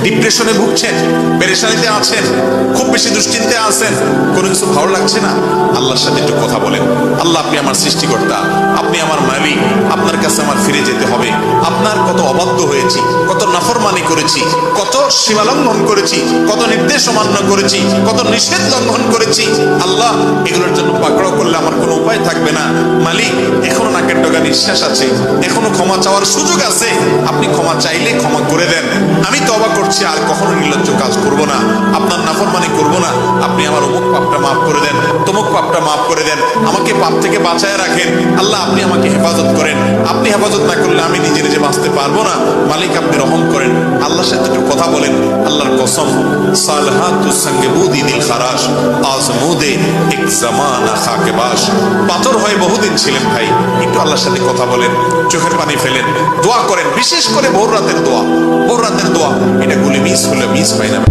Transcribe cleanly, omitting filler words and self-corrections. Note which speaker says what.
Speaker 1: ডিপ্রেশনে ভুগছেন, পেরেশানিতে আছেন, খুব বেশি দুশ্চিন্তায় আছেন, কোনো কিছু ভালো লাগছে না, আল্লাহর সাথে একটু কথা বলেন। আল্লাহ, আপনি আমার সৃষ্টিকর্তা, আপনি আমার মালিক, আপনার কাছে আমার ফিরে যেতে হবে। আপনার কত অবাধ্য হয়েছি, কত নাফরমানি করেছি, কত সীমা লঙ্ঘন করেছি, কত নির্দেশ অমান্য করেছি, কত নিষেধ লঙ্ঘন করেছি। আল্লাহ, এগুলোর জন্য পাকড়াও করলে আমার কোনো উপায় থাকবে না। মালিক, এখনো নাকের ডগা নিঃশ্বাস আছে, এখনো ক্ষমা চাওয়ার সুযোগ আছে। আপনি ক্ষমা চাইলে ক্ষমা করে দেন। আমি তওবা করছি, আর কখনো নির্লজ্জ কাজ করব না, আপনার নাফরমানি করব না। আপনি আমার অমুক পাপটা মাফ করে দেন, তমুক পাপটা মাফ করে দেন, আমাকে পাপ থেকে বাঁচায় রাখেন। আল্লাহ, আপনি আমাকে হেফাজত করেন। আপনি হেফাজত না করলে আমি নিজে নিজে বাঁচতে পারবো না। মালিক, আপনি রহম করেন। আল্লাহর সাথে একটু কথা বলেন। আল্লাহর কসম, সালহাতুস সঙ্গে বুদি দিল খারাস, আজমুদে এক জামানা খাকে বাস। পাথর হয়ে বহুদিন ছিলেন ভাই, একটু আল্লাহর সাথে কথা বলেন, চোখের পানি ফেলেন, দোয়া করেন। বিশেষ করে ভোর রাতের দোয়া, ভোর রাতের দোয়া, এটা গুলি মিস হলে মিস পাই না ভাই।